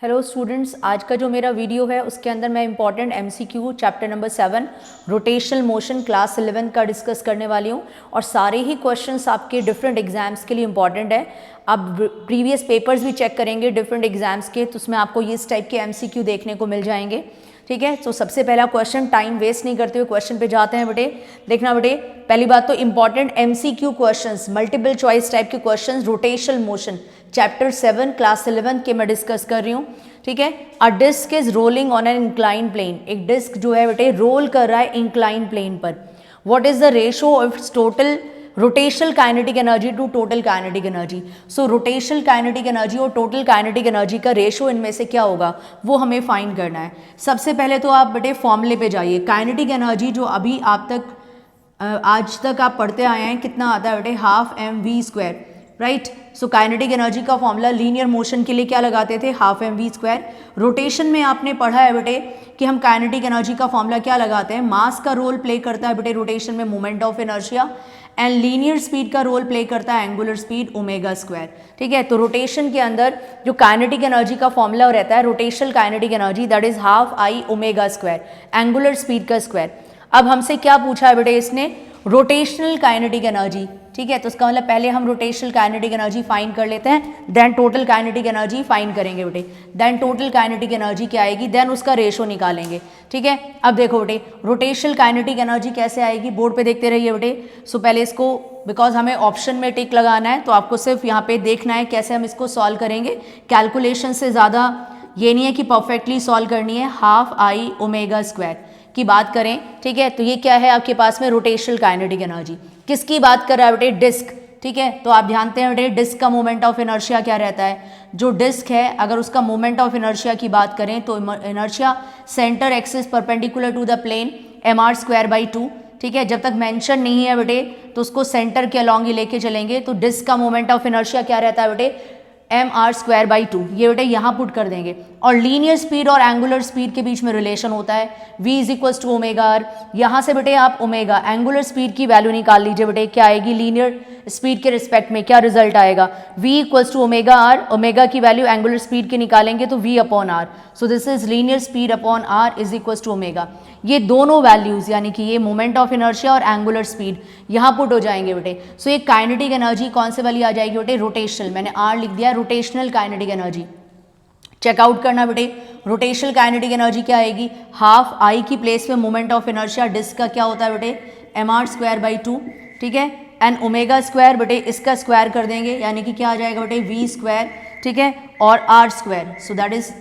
Hello students, आज का जो मेरा वीडियो है उसके अंदर मैं important MCQ chapter number 7 rotational motion class 11 का डिस्कस करने वाली हूँ और सारे ही क्वेश्चंस आपके डिफरेंट एग्जाम्स के लिए इंपॉर्टेंट है। आप प्रीवियस पेपर्स भी चेक करेंगे डिफरेंट एग्जाम्स के, तो उसमें आपको इस टाइप के एमसीक्यू देखने को मिल जाएंगे। ठीक है, तो सबसे पहला क्वेश्चन, टाइम वेस्ट नहीं करते हुए क्वेश्चन पे जाते हैं बेटे। देखना बेटे, पहली बात तो important MCQ questions, multiple choice type के questions, rotational motion chapter 7 class 11 के मैं डिस्कस कर रही हूँ। ठीक है, a disc is rolling on an incline plane, एक डिस्क जो है बेटे रोल कर रहा है इंक्लाइन प्लेन पर। What is the ratio of its total rotational kinetic energy to total kinetic energy. So rotational kinetic energy और टोटल काइनेटिक एनर्जी का रेशो इनमें से क्या होगा वो हमें फाइंड करना है। सबसे पहले तो आप बेटे फॉर्मूले पे जाइए। काइनेटिक एनर्जी जो अभी आप तक आज तक आप पढ़ते आए हैं कितना आता है बेटे, half M we square, right. So kinetic energy का फॉर्मूला लीनियर मोशन के लिए क्या लगाते थे, half M we square. Rotation में आपने पढ़ा है बेटे कि हम काइनेटिक एनर्जी का फॉर्मूला क्या लगाते हैं, मास का रोल प्ले करता है बेटे रोटेशन में moment of inertia, and linear speed का रोल प्ले करता है एंगुलर स्पीड ओमेगा स्क्वायर। ठीक है, तो रोटेशन के अंदर जो काइनेटिक एनर्जी का फॉर्मूला रहता है rotational kinetic energy, that is half I omega square, angular speed का स्क्वायर। अब हमसे क्या पूछा है बेटे इसने, रोटेशनल काइनेटिक एनर्जी। ठीक है, तो उसका मतलब पहले हम रोटेशनल काइनेटिक एनर्जी फाइंड कर लेते हैं, then total kinetic energy find करेंगे बेटे, देन टोटल काइनेटिक एनर्जी क्या आएगी, देन उसका रेशो निकालेंगे। ठीक है, अब देखो बेटे रोटेशनल काइनेटिक एनर्जी कैसे आएगी, बोर्ड पे देखते रहिए बेटे। सो पहले इसको, बिकॉज हमें ऑप्शन में टिक लगाना है तो आपको सिर्फ यहाँ पे देखना है कैसे हम इसको सॉल्व करेंगे। कैलकुलेशन से ज़्यादा ये नहीं है कि परफेक्टली सॉल्व करनी है। हाफ आई ओमेगा स्क्वायर की बात करें, ठीक है, तो ये क्या है आपके पास में रोटेशनल काइनेटिक एनर्जी। किसकी बात कर रहा है बेटे, डिस्क। ठीक है, तो आप जानते हैं बेटे डिस्क का मोमेंट ऑफ इनर्शिया क्या रहता है। जो डिस्क है अगर उसका मोमेंट ऑफ इनर्शिया की बात करें तो inertia centre axis perpendicular to the plane mr square by 2। ठीक है, जब तक मेंशन नहीं है बेटे तो उसको सेंटर के अलॉन्ग ही लेके चलेंगे, तो डिस्क का मोमेंट ऑफ इनर्शिया क्या रहता है बेटे, mr स्क्वायर बाई 2। ये बेटे यहाँ पुट कर देंगे। और लीनियर स्पीड और एंगुलर स्पीड के बीच में रिलेशन होता है, v is equals to omega r. यहाँ से बेटे आप ओमेगा एंगुलर स्पीड की वैल्यू निकाल लीजिए बेटे, क्या आएगी लीनियर स्पीड के रिस्पेक्ट में क्या रिजल्ट आएगा, v equals to omega r. Omega की वैल्यू एंगुलर स्पीड की निकालेंगे तो v upon r. So this is linear speed upon are is equals to omega. ये दोनों वैल्यूज यानी कि ये मोमेंट ऑफ इनर्शिया और एंगुलर स्पीड यहाँ पुट हो जाएंगे बेटे। सो ये काइनेटिक एनर्जी कौन से वाली आ जाएगी बेटे, रोटेशनल, मैंने आर लिख दिया, रोटेशनल काइनेटिक एनर्जी। चेकआउट करना बेटे, रोटेशनल काइनेटिक एनर्जी क्या आएगी, हाफ आई की प्लेस में मोमेंट ऑफ इनर्शिया डिस्क का क्या होता है बेटे, mr स्क्वायर बाई 2। ठीक है, एंड ओमेगा स्क्वायर बेटे इसका स्क्वायर कर देंगे यानी कि क्या आ जाएगा बेटे, v स्क्वायर। ठीक है, और r square, so that is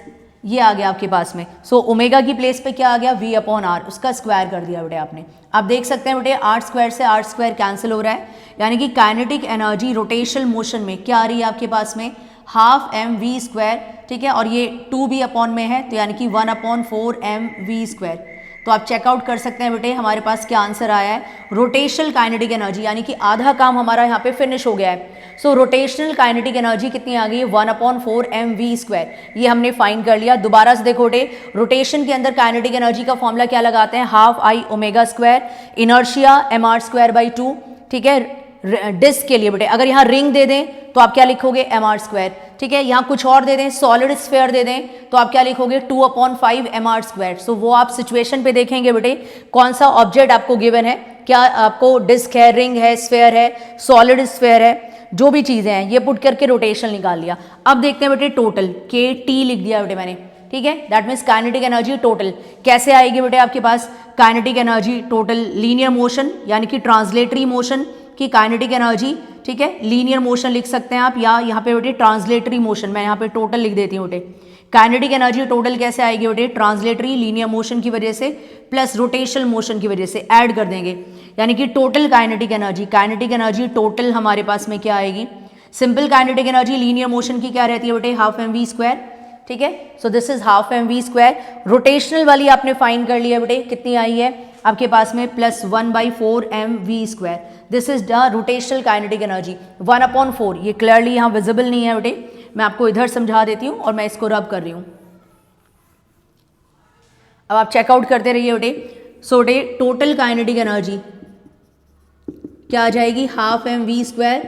ये आ गया आपके पास में। सो ओमेगा की प्लेस पे क्या आ गया, v अपॉन आर, उसका स्क्वायर कर दिया बेटे आपने। आप देख सकते हैं बेटे आर स्क्वायर से आर स्क्वायर कैंसिल हो रहा है, यानी कि काइनेटिक एनर्जी रोटेशनल मोशन में क्या आ रही है आपके पास में, हाफ एम वी स्क्वायर। ठीक है, और ये 2 भी अपॉन में है तो यानी कि 1 अपॉन 4 एम वी स्क्वायर। तो आप चेकआउट कर सकते हैं बेटे हमारे पास क्या आंसर आया है, रोटेशनल काइनेटिक एनर्जी, यानी कि आधा काम हमारा यहाँ पे फिनिश हो गया है। सो रोटेशनल काइनेटिक एनर्जी कितनी आ गई है, 1 अपॉन 4 एम वी स्क्वायर, ये हमने फाइंड कर लिया। दोबारा से देखो बेटे, रोटेशन के अंदर काइनेटिक एनर्जी का फॉर्मूला क्या लगाते हैं, half I omega square, inertia mr square by 2। ठीक है, डिस्क के लिए बेटे अगर यहाँ रिंग दे दें तो आप क्या लिखोगे, mr स्क्वायर। ठीक है, यहाँ कुछ और दे दें, सॉलिड स्फीयर दे दें तो आप क्या लिखोगे, 2 अपॉन 5 mr स्क्वायर। सो वो आप सिचुएशन पे देखेंगे बेटे कौन सा ऑब्जेक्ट आपको गिवन है, क्या आपको डिस्क है, रिंग है, स्फीयर है, सॉलिड स्फीयर है, जो भी चीजें हैं ये पुट करके रोटेशन निकाल लिया। अब देखते हैं बेटे टोटल, के टी लिख दिया बेटे मैंने। ठीक है, that means kinetic energy total कैसे आएगी बेटे आपके पास, kinetic energy total linear motion यानी कि ट्रांसलेटरी मोशन की काइनेटिक एनर्जी। ठीक है, लीनियर मोशन लिख सकते हैं आप, या यहाँ पे बेटे ट्रांसलेटरी मोशन, मैं यहाँ पे टोटल लिख देती हूँ बेटे। काइनेटिक एनर्जी टोटल कैसे आएगी बेटे, ट्रांसलेटरी लीनियर मोशन की वजह से प्लस रोटेशनल मोशन की वजह से ऐड कर देंगे, यानी कि total kinetic energy. Kinetic energy total हमारे पास में क्या आएगी, simple kinetic energy linear motion की क्या रहती है बेटे, हाफ एम वी स्क्वायर। ठीक है, so this is half M we square. Rotational वाली आपने फाइंड कर लिया बेटे, कितनी आई है आपके पास में, plus 1 by 4 m we square. This is the rotational kinetic energy, 1 upon 4। ये क्लियरली यहाँ विजिबल नहीं है बेटे, मैं आपको इधर समझा देती हूँ और मैं इसको रब कर रही हूँ। अब आप चेकआउट करते रहिए बेटे। सो बेटे टोटल काइनेटिक एनर्जी क्या आ जाएगी, half M we square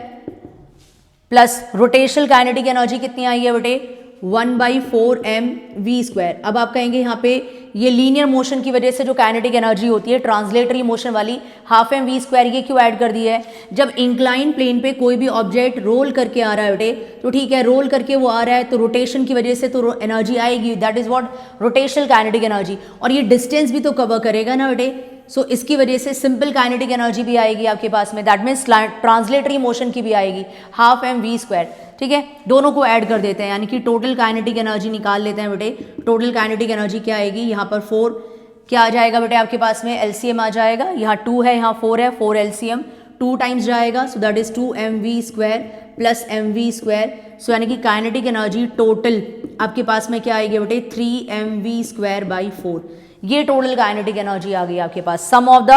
plus rotational kinetic energy कितनी आई है बेटे, 1/4mv²। अब आप कहेंगे यहाँ पे ये लीनियर मोशन की वजह से जो काइनेटिक एनर्जी होती है ट्रांसलेटरी मोशन वाली 1/2mv², ये क्यों ऐड कर दी है? जब इंक्लाइन प्लेन पे कोई भी ऑब्जेक्ट रोल करके आ रहा है बेटे, तो ठीक है, रोल करके वो आ रहा है तो रोटेशन की वजह से तो एनर्जी आएगी, that is what rotational kinetic energy. और ये डिस्टेंस भी तो कवर करेगा ना बेटे, सो इसकी वजह से सिंपल काइनेटिक एनर्जी भी आएगी आपके पास में, दैट मीन्स ट्रांसलेटरी मोशन की भी आएगी 1/2mv²। ठीक है, दोनों को ऐड कर देते हैं, यानी कि टोटल काइनेटिक एनर्जी निकाल लेते हैं बेटे। टोटल काइनेटिक एनर्जी क्या आएगी? यहाँ पर 4 क्या आ जाएगा बेटे आपके पास में? एलसीएम आ जाएगा। यहाँ 2 है, यहाँ 4 है, 4 एलसीएम 2 टाइम्स जाएगा, सो that is 2mv² plus mv²। सो यानी कि काइनेटिक एनर्जी टोटल आपके पास में क्या आएगी बेटे? 3mv²/4। ये टोटल काइनेटिक एनर्जी आ गई आपके पास, sum of the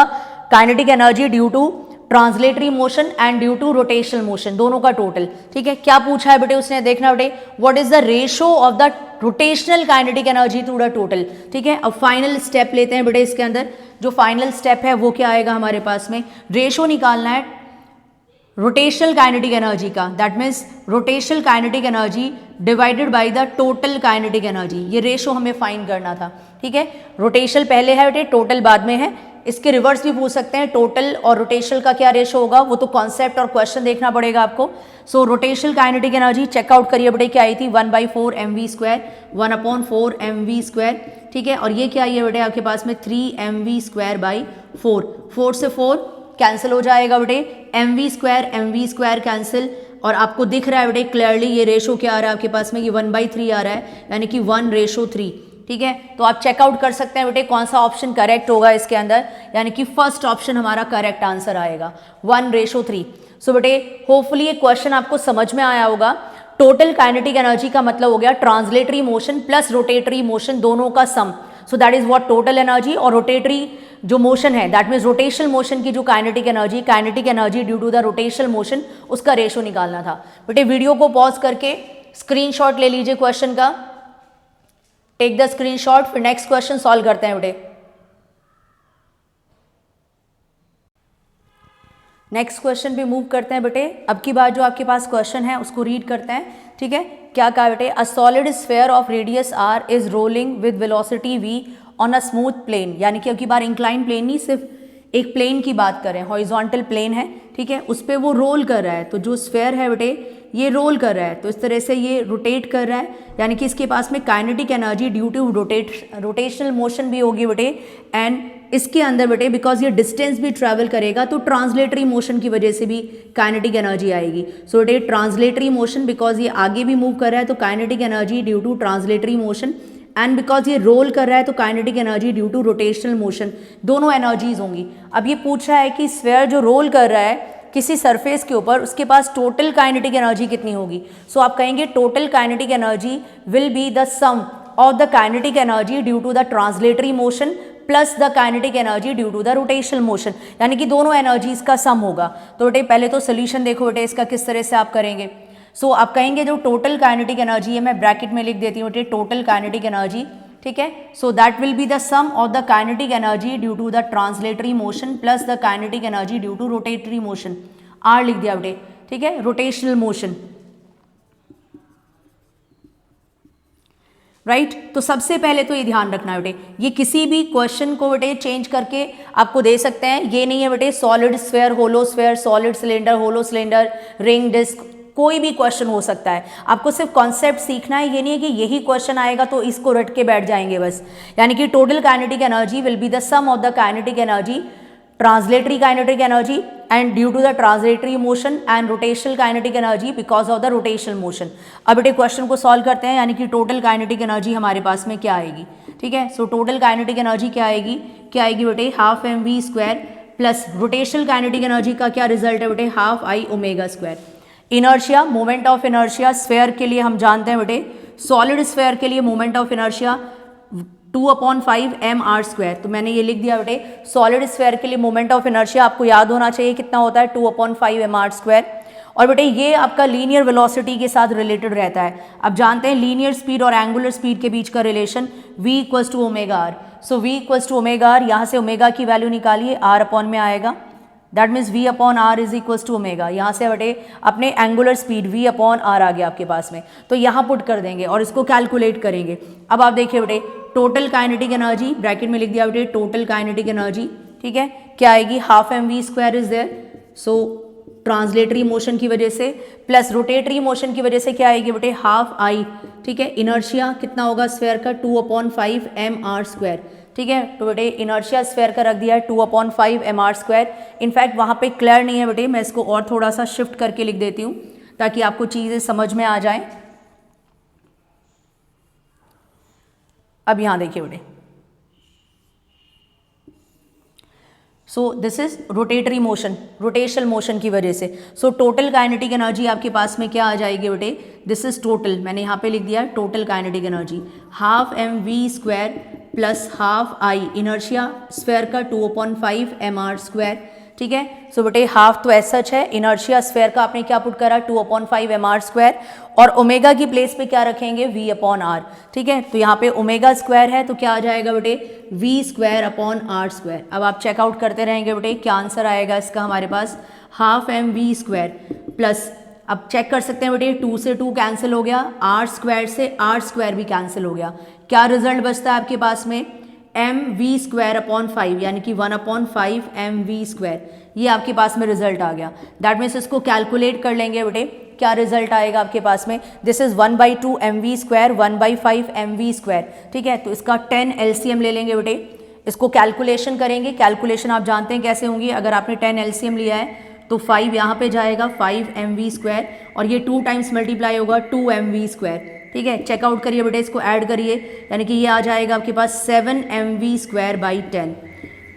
kinetic energy due to translatory motion and due to rotational motion, दोनों का टोटल। ठीक है, क्या पूछा है बेटे उसने? देखना बेटे, what is the ratio of the rotational kinetic energy to the total. ठीक है, अब फाइनल स्टेप लेते हैं बेटे इसके अंदर। जो फाइनल स्टेप है वो क्या आएगा हमारे पास में? रेशो निकालना है रोटेशनल काइनेटिक एनर्जी का, that means rotational kinetic energy divided by the total kinetic energy, ये रेशो हमें फाइंड करना था। ठीक है, रोटेशनल पहले है बेटे, टोटल बाद में है। इसके रिवर्स भी पूछ सकते हैं, टोटल और रोटेशनल का क्या रेशो होगा, वो तो कॉन्सेप्ट और क्वेश्चन देखना पड़ेगा आपको। सो रोटेशनल काइनेटिक एनर्जी चेकआउट करिए बेटे, क्या आई थी? 1/4mv², 1/4mv²। ठीक है, और ये क्या आई है बेटे आपके पास में? 3mv²/4। 4 से 4 कैंसिल हो जाएगा बेटे, mv² कैंसिल, और आपको दिख रहा है बेटे क्लियरली ये रेशो क्या आ रहा है आपके पास में? ये 1/3 आ रहा है, यानी कि 1:3। ठीक है, तो आप चेकआउट कर सकते हैं बेटे कौन सा ऑप्शन करेक्ट होगा इसके अंदर, यानी कि फर्स्ट ऑप्शन हमारा करेक्ट आंसर आएगा 1:3। सो बेटे होपफुली ये क्वेश्चन आपको समझ में आया होगा। टोटल काइनेटिक एनर्जी का मतलब हो गया translatory motion plus rotatory motion दोनों का sum, so that is what total energy. और रोटेटरी जो मोशन है दैट मीन्स रोटेशनल मोशन की जो kinetic energy due to the rotational motion, उसका रेशो निकालना था। बेटे वीडियो को पॉज करके स्क्रीनशॉट ले लीजिए क्वेश्चन का, टेक द स्क्रीनशॉट, फिर नेक्स्ट क्वेश्चन सॉल्व करते हैं बेटे। नेक्स्ट क्वेश्चन पे मूव करते हैं बेटे। अब की बार जो आपके पास क्वेश्चन है उसको रीड करते हैं। ठीक है, क्या कहा बेटे? A solid sphere of radius r is rolling with velocity v on a smooth plane, यानी कि अब की बार इंक्लाइन प्लेन नहीं, सिर्फ एक प्लेन की बात करें, हॉरिजॉन्टल प्लेन है। ठीक है, उस पर वो रोल कर रहा है, तो जो स्फीयर है बेटे ये रोल कर रहा है, तो इस तरह से ये रोटेट कर रहा है, यानी कि इसके पास में kinetic energy due to rotational motion भी होगी बेटे। एंड इसके अंदर बेटे बिकॉज ये डिस्टेंस भी ट्रैवल करेगा तो ट्रांसलेटरी मोशन की वजह से भी काइनेटिक एनर्जी आएगी। सो बेटे ट्रांसलेटरी मोशन, बिकॉज ये आगे भी मूव कर रहा है तो kinetic energy due to translatory motion, and because ये रोल कर रहा है तो kinetic energy due to rotational motion, दोनों एनर्जीज होंगी। अब ये पूछ रहा है कि स्फीयर जो रोल कर रहा है किसी सरफेस के ऊपर, उसके पास टोटल काइनेटिक एनर्जी कितनी होगी? सो आप कहेंगे total kinetic energy will be the sum of the kinetic energy due to the translatory motion plus the kinetic energy due to the rotational motion, यानी कि दोनों एनर्जीज का सम होगा। तो बेटे पहले तो सोल्यूशन देखो बेटे इसका किस तरह से आप करेंगे। सो आप कहेंगे जो टोटल काइनेटिक एनर्जी है, मैं ब्रैकेट में लिख देती हूँ बेटे टोटल काइनेटिक एनर्जी। ठीक है, so that will be the sum of the kinetic energy due to the translatory motion plus the kinetic energy due to rotatory motion, आर लिख दिया बेटे। ठीक है, रोटेशनल मोशन, राइट। तो सबसे पहले तो ये ध्यान रखना है बेटे, ये किसी भी क्वेश्चन को बेटे चेंज करके आपको दे सकते हैं। ये नहीं है बेटे solid sphere, hollow sphere, solid cylinder, hollow cylinder, ring, disc, कोई भी क्वेश्चन हो सकता है। आपको सिर्फ कॉन्सेप्ट सीखना है, ये नहीं है कि यही क्वेश्चन आएगा तो इसको रट के बैठ जाएंगे बस। यानी कि total kinetic energy will be the sum of the kinetic energy, translatory kinetic energy and due to the translatory motion and rotational kinetic energy because of the rotational motion. अब बेटे क्वेश्चन को सॉल्व करते हैं, यानी कि total kinetic energy हमारे पास में क्या आएगी। ठीक है, सो टोटल काइनेटिक एनर्जी क्या आएगी बेटे 1/2mv² plus rotational kinetic energy का क्या रिजल्ट है बेटे 1/2I⍵²। Inertia, moment of inertia sphere के लिए हम जानते हैं बेटे, सॉलिड स्फीयर के लिए मोमेंट ऑफ इनर्शिया 2/5mr²। तो मैंने ये लिख दिया बेटे सॉलिड स्फीयर के लिए मोमेंट ऑफ इनर्शिया आपको याद होना चाहिए कितना होता है 2/5mr²। और बेटे ये आपका लीनियर वेलोसिटी के साथ रिलेटेड रहता है। अब जानते हैं लीनियर स्पीड और एंगुलर स्पीड के बीच का रिलेशन v = ωr। सो v = ωr, यहाँ से ओमेगा की वैल्यू निकालिए, r अपॉन में आएगा that means v upon are is equals to omega. यहाँ से बेटे अपने angular speed v upon R आ गया आपके पास में, तो यहाँ पुट कर देंगे और इसको कैलकुलेट करेंगे। अब आप देखिए बेटे टोटल काइनेटिक एनर्जी ब्रैकेट में लिख दिया बेटे टोटल काइनेटिक एनर्जी, ठीक है, क्या आएगी half M we square is there, so translatory motion की वजह से प्लस रोटेटरी मोशन की वजह से क्या आएगी बेटे हाफ आई, ठीक है, इनर्शिया कितना होगा स्फेयर का 2/5 mr स्क्वायर, ठीक है, तो बेटे इनर्शिया स्फेयर का रख दिया है 2/5 mr स्क्वायर। इनफैक्ट वहाँ पे क्लियर नहीं है बेटे, मैं इसको और थोड़ा सा शिफ्ट करके लिख देती हूँ ताकि आपको चीज़ें समझ में आ जाएं। अब यहाँ देखिए बेटे, so this is rotatory motion, rotational motion की वजह से। सो टोटल काइनेटिक एनर्जी आपके पास में क्या आ जाएगी बेटे, दिस इज टोटल, मैंने यहाँ पे लिख दिया total kinetic energy half M we square plus half I inertia sphere का 2/5 mr स्क्वायर, ठीक है। सो बेटे हाफ तो ऐसा सच है, इनर्शिया स्फेयर का आपने क्या पुट करा 2/5 mr स्क्वायर, और ओमेगा की प्लेस पे क्या रखेंगे v अपॉन आर, ठीक है, तो यहाँ पे ओमेगा स्क्वायर है तो क्या आ जाएगा बेटे v square upon r square. अब आप चेकआउट करते रहेंगे बेटे, क्या आंसर आएगा इसका हमारे पास half M we square plus, अब चेक कर सकते हैं बेटे 2 से 2 कैंसिल हो गया, आर स्क्वायर से आर स्क्वायर भी कैंसिल हो गया, क्या रिजल्ट बचता है आपके पास में एम वी स्क्वायर अपॉन 5 यानी कि 1/5 एम वी स्क्वायर, ये आपके पास में रिजल्ट आ गया। दैट मीन्स इसको कैलकुलेट कर लेंगे बेटे, क्या रिजल्ट आएगा आपके पास में, this is 1/2 m we square 1/5 m we square, ठीक है, तो इसका 10 LCM ले लेंगे बेटे, इसको कैलकुलेशन करेंगे। कैलकुलेशन आप जानते हैं कैसे होंगी, अगर आपने 10 LCM लिया है तो 5 यहाँ पे जाएगा 5 एम वी स्क्वायर और ये 2 टाइम्स मल्टीप्लाई होगा 2 एम वी स्क्वायर, ठीक है, चेकआउट करिए बेटे, इसको ऐड करिए, यानी कि ये आ जाएगा आपके पास 7 m we square by 10।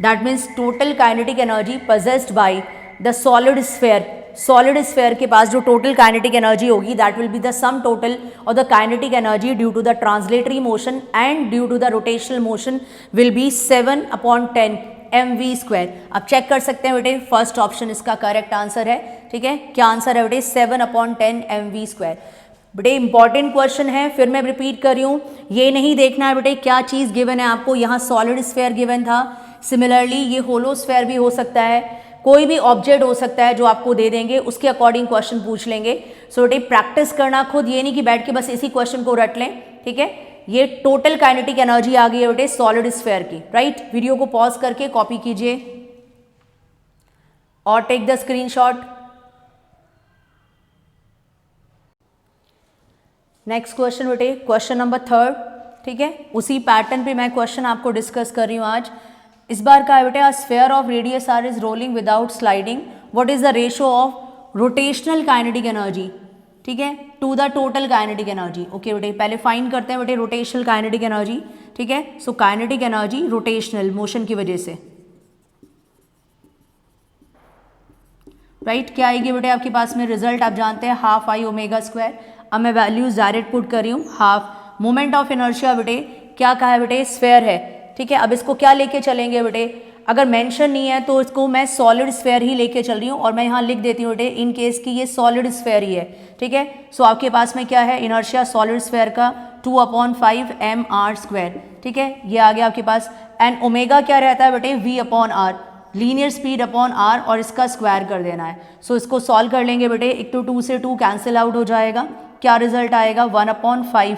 That means total kinetic energy possessed by the solid sphere, solid sphere के पास जो टोटल काइनेटिक एनर्जी होगी that will be the sum total of the kinetic energy due to the translatory motion and due to the rotational motion will be 7/10 m we square. आप check कर सकते हैं बेटे, first option इसका correct answer है, ठीक है, क्या आंसर है बेटे 7/10 एम वी स्क्वायर। बेटे इंपॉर्टेंट क्वेश्चन है, फिर मैं रिपीट कर रही हूँ, ये नहीं देखना है बेटे क्या चीज़ गिवन है आपको, यहाँ सॉलिड स्फेयर गिवन था, सिमिलरली ये होलो स्फेयर भी हो सकता है, कोई भी ऑब्जेक्ट हो सकता है जो आपको दे देंगे उसके अकॉर्डिंग क्वेश्चन पूछ लेंगे। सो बेटे प्रैक्टिस करना खुद, ये नहीं कि बैठ के बस इसी क्वेश्चन को रट लें, ठीक है। ये टोटल काइनेटिक एनर्जी आ गई है बेटे सॉलिड स्फेयर की, राइट। वीडियो को पॉज करके कॉपी कीजिए और take the screenshot. Next question बेटे, क्वेश्चन नंबर 3, ठीक है, उसी पैटर्न पे मैं क्वेश्चन आपको डिस्कस कर रही हूँ आज। इस बार का है बेटे a sphere of radius r is rolling without sliding, what is the ratio of rotational kinetic energy, ठीक है, to the total kinetic energy. Okay बेटे पहले फाइंड करते हैं बेटे रोटेशनल काइनेटिक एनर्जी, ठीक है। सो काइनेटिक एनर्जी रोटेशनल मोशन की वजह से, राइट, क्या आएगी बेटे आपके पास में रिजल्ट आप जानते हैं हाफ आई ओमेगा स्क्वायर। अब मैं वैल्यूज डायरेक्ट पुट कर रही हूँ, हाफ मोमेंट ऑफ इनर्शिया बेटे क्या कहा है बेटे स्फेयर है, ठीक है। अब इसको क्या लेके चलेंगे बेटे, अगर मेंशन नहीं है तो इसको मैं सॉलिड स्फेयर ही लेके चल रही हूँ और मैं यहाँ लिख देती हूँ बेटे इन केस की ये सॉलिड स्फेयर ही है, ठीक है। सो आपके पास में क्या है इनर्शिया सॉलिड स्फेयर का 2/5 mr स्क्वायर, ठीक है, ये आ गया आपके पास। एंड ओमेगा क्या रहता है बेटे v upon r, linear speed upon r, और इसका स्क्वायर कर देना है। सो इसको सॉल्व कर लेंगे बेटे, एक तो 2 से 2 कैंसिल आउट हो जाएगा, क्या रिजल्ट आएगा 1/5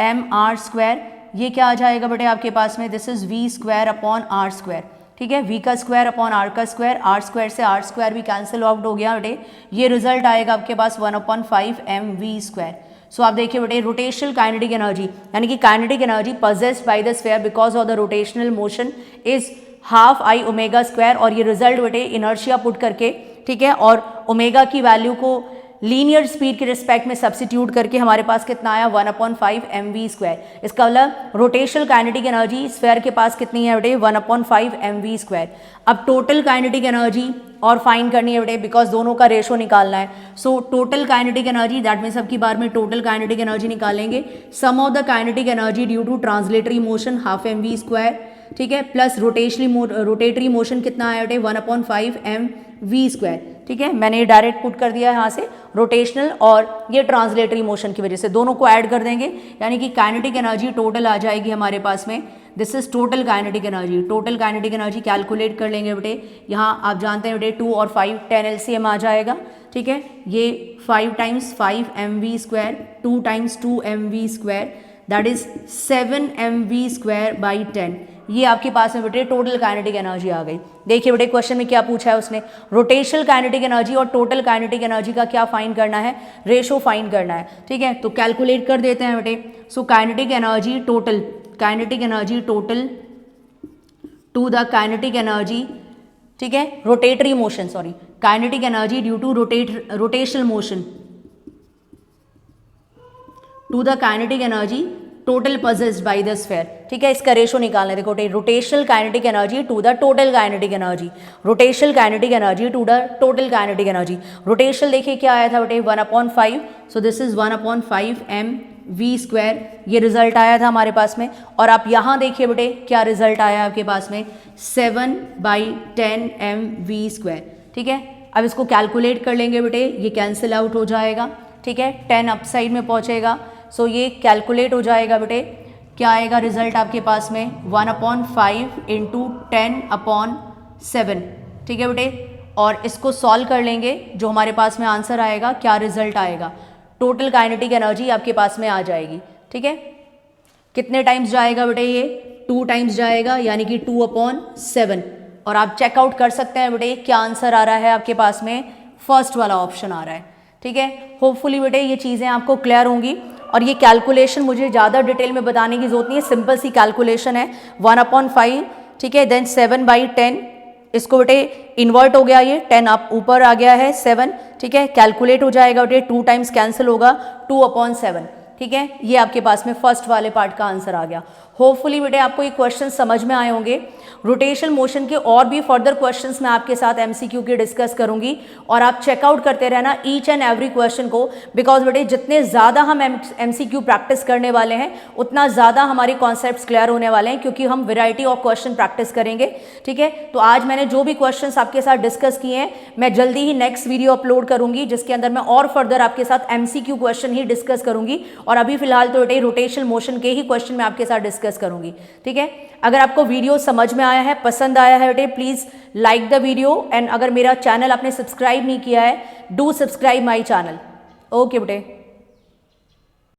mr स्क्वायर, ये क्या आ जाएगा बेटे आपके पास में this is v square upon r square, ठीक है, v का स्क्वायर अपॉन आर का स्क्वायर, आर स्क्वायर से आर स्क्वायर भी कैंसिल आउट हो गया बेटे, ये रिजल्ट आएगा आपके पास 1/5 mv स्क्वायर। सो आप देखिए बेटे रोटेशनल काइनेटिक एनर्जी यानी कि kinetic energy possessed by the sphere because of the rotational motion is half I omega square, और ये रिजल्ट बेटे इनर्शिया पुट करके, ठीक है, और ओमेगा की वैल्यू को लीनियर स्पीड के रिस्पेक्ट में सब्सिट्यूट करके हमारे पास कितना आया 1/5 mv स्क्वायर। इसका मतलब रोटेशनल काइनेटिक एनर्जी स्फेयर के पास कितनी है बेटे 1/5 mv स्क्वायर। अब टोटल काइनेटिक एनर्जी और फाइंड करनी है बेटे बिकॉज दोनों का रेशो निकालना है। So total kinetic energy that means सबकी बार में टोटल काइनेटिक एनर्जी निकालेंगे, sum of the kinetic energy due to translatory motion half mv square, ठीक है, प्लस रोटेटरी मोशन कितना आया बेटे 1/5 mv स्क्वायर, ठीक है। मैंने ये डायरेक्ट पुट कर दिया है यहाँ से रोटेशनल और ये ट्रांसलेटरी मोशन की वजह से, दोनों को ऐड कर देंगे यानी कि काइनेटिक एनर्जी टोटल आ जाएगी हमारे पास में this is total kinetic energy. Total kinetic energy calculate कर लेंगे बेटे, यहाँ आप जानते हैं बेटे 2 और 5 10 LCM आ जाएगा, ठीक है। ये 5 times 5 mv², 2 times 2 mv², that is 7 mv² by 10। ये आपके पास में बेटे टोटल काइनेटिक एनर्जी आ गई। देखिए बेटे क्वेश्चन में क्या पूछा है उसने, रोटेशनल काइनेटिक एनर्जी और टोटल काइनेटिक एनर्जी का क्या फाइंड करना है, रेशो फाइंड करना है, ठीक है। तो कैलकुलेट कर देते हैं बेटे। So kinetic energy total to the kinetic energy, ठीक है, rotatory motion, sorry, kinetic energy due to rotational motion to the kinetic energy total possessed by the sphere, ठीक है। इसका रेशो निकालना है, देखो rotational kinetic energy to the total kinetic energy, rotational kinetic energy to the total kinetic energy. Rotational देखिए क्या आया था बेटे 1/5, सो दिस इज 1/5 mv², ये रिजल्ट आया था हमारे पास में। और आप यहाँ देखिए बेटे क्या रिजल्ट आया आपके पास में 7/10 mv², ठीक है। अब इसको कैलकुलेट कर लेंगे बेटे, ये कैंसिल आउट हो जाएगा, ठीक है, 10 अप साइड में पहुँचेगा, सो ये कैलकुलेट हो जाएगा बेटे, क्या आएगा रिजल्ट आपके पास में 1/5 × 10/7, ठीक है बेटे। और इसको सॉल्व कर लेंगे, जो हमारे पास में आंसर आएगा, क्या रिजल्ट आएगा, टोटल काइनेटिक एनर्जी आपके पास में आ जाएगी, ठीक है। कितने टाइम्स जाएगा बेटे, ये 2 टाइम्स जाएगा, यानी कि 2/7। और आप चेकआउट कर सकते हैं बेटे क्या आंसर आ रहा है आपके पास में, फर्स्ट वाला ऑप्शन आ रहा है, ठीक है। होपफुली बेटे ये चीज़ें आपको क्लियर होंगी। और ये कैलकुलेशन मुझे ज़्यादा डिटेल में बताने की जरूरत नहीं है, सिंपल सी कैलकुलेशन है, 1/5, ठीक है, देन 7/10, इसको बेटे इन्वर्ट हो गया, ये 10 आप ऊपर आ गया है 7, ठीक है, कैलकुलेट हो जाएगा बेटे, 2 टाइम्स कैंसिल होगा, 2/7, ठीक है। ये आपके पास में फर्स्ट वाले पार्ट का आंसर आ गया। होपफुली बेटे आपको ये क्वेश्चन समझ में आए होंगे। रोटेशनल मोशन के और भी फर्दर क्वेश्चंस मैं आपके साथ MCQ के डिस्कस करूंगी, और आप चेकआउट करते रहना ईच एंड एवरी क्वेश्चन को, बिकॉज बेटे जितने ज़्यादा हम MCQ प्रैक्टिस करने वाले हैं उतना ज़्यादा हमारे कॉन्सेप्ट्स क्लियर होने वाले हैं, क्योंकि हम वैरायटी ऑफ क्वेश्चन प्रैक्टिस करेंगे, ठीक है। तो आज मैंने जो भी क्वेश्चंस आपके साथ डिस्कस किए हैं, मैं जल्दी ही नेक्स्ट वीडियो अपलोड करूंगी, जिसके अंदर मैं और फर्दर आपके साथ MCQ क्वेश्चन ही डिस्कस करूंगी। और अभी फिलहाल तो बेटे रोटेशनल मोशन के ही क्वेश्चन मैं आपके साथ डिस्कस करूंगी, ठीक है। अगर आपको वीडियो समझ में आया है, पसंद आया है बेटे, please like the video, and अगर मेरा चैनल आपने सब्सक्राइब नहीं किया है, do subscribe my channel. Okay बेटे।